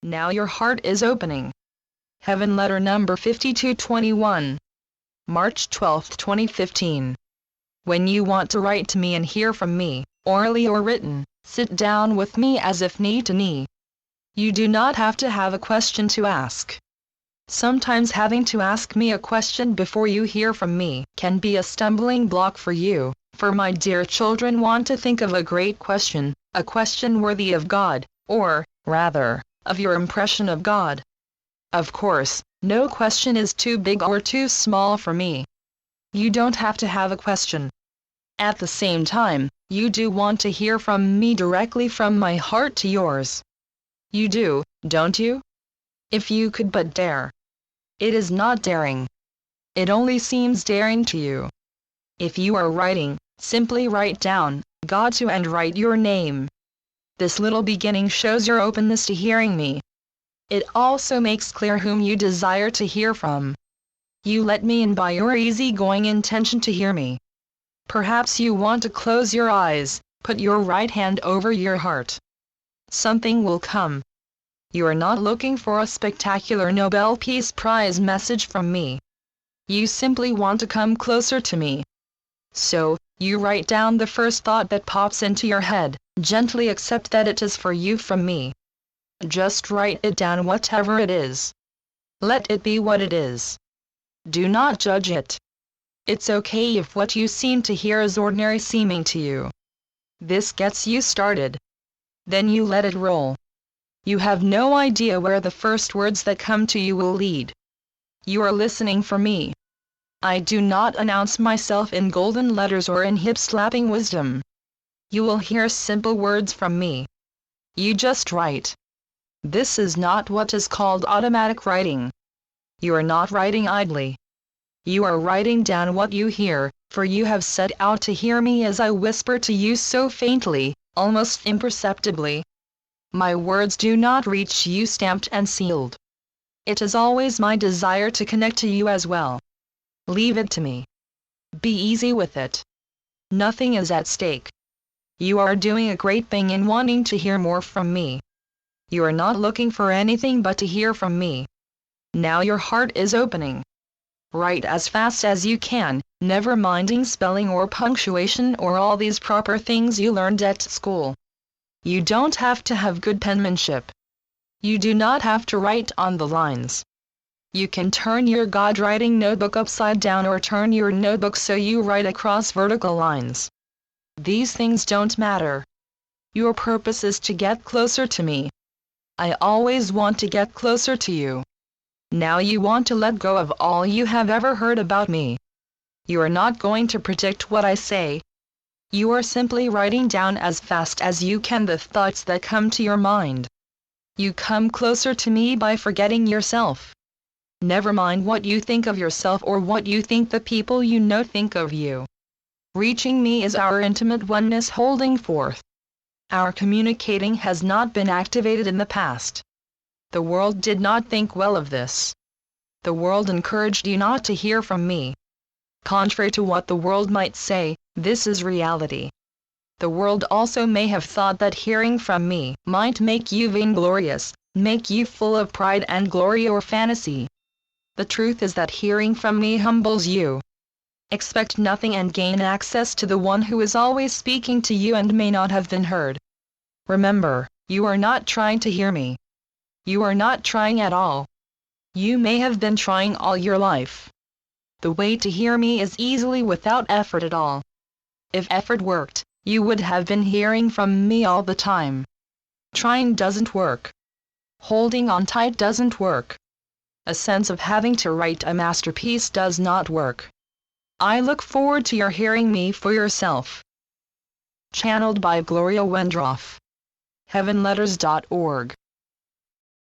Now your heart is opening. Heaven letter number 5221. March 12, 2015. When you want to write to me and hear from me, orally or written, sit down with me as if knee to knee. You do not have to have a question to ask. Sometimes having to ask me a question before you hear from me can be a stumbling block for you, for my dear children want to think of a great question, a question worthy of God, or, rather, of your impression of God. Of course, no question is too big or too small for me. You don't have to have a question. At the same time, you do want to hear from me directly from my heart to yours. You do, don't you? If you could but dare. It is not daring. It only seems daring to you. If you are writing, simply write down, God to and write your name. This little beginning shows your openness to hearing me. It also makes clear whom you desire to hear from. You let me in by your easygoing intention to hear me. Perhaps you want to close your eyes, put your right hand over your heart. Something will come. You are not looking for a spectacular Nobel Peace Prize message from me. You simply want to come closer to me. So, you write down the first thought that pops into your head, gently accept that it is for you from me. Just write it down, whatever it is. Let it be what it is. Do not judge it. It's okay if what you seem to hear is ordinary seeming to you. This gets you started. Then you let it roll. You have no idea where the first words that come to you will lead. You are listening for me. I do not announce myself in golden letters or in hip-slapping wisdom. You will hear simple words from me. You just write. This is not what is called automatic writing. You are not writing idly. You are writing down what you hear, for you have set out to hear me as I whisper to you so faintly, almost imperceptibly. My words do not reach you stamped and sealed. It is always my desire to connect to you as well. Leave it to me. Be easy with it. Nothing is at stake. You are doing a great thing in wanting to hear more from me. You are not looking for anything but to hear from me. Now your heart is opening. Write as fast as you can, never minding spelling or punctuation or all these proper things you learned at school. You don't have to have good penmanship. You do not have to write on the lines. You can turn your God writing notebook upside down or turn your notebook so you write across vertical lines. These things don't matter. Your purpose is to get closer to me. I always want to get closer to you. Now you want to let go of all you have ever heard about me. You are not going to predict what I say. You are simply writing down as fast as you can the thoughts that come to your mind. You come closer to me by forgetting yourself. Never mind what you think of yourself or what you think the people you know think of you. Reaching me is our intimate oneness holding forth. Our communicating has not been activated in the past. The world did not think well of this. The world encouraged you not to hear from me. Contrary to what the world might say, this is reality. The world also may have thought that hearing from me might make you vainglorious, make you full of pride and glory or fantasy. The truth is that hearing from me humbles you. Expect nothing and gain access to the one who is always speaking to you and may not have been heard. Remember, you are not trying to hear me. You are not trying at all. You may have been trying all your life. The way to hear me is easily without effort at all. If effort worked, you would have been hearing from me all the time. Trying doesn't work. Holding on tight doesn't work. A sense of having to write a masterpiece does not work. I look forward to your hearing me for yourself. Channeled by Gloria Wendroff. heavenletters.org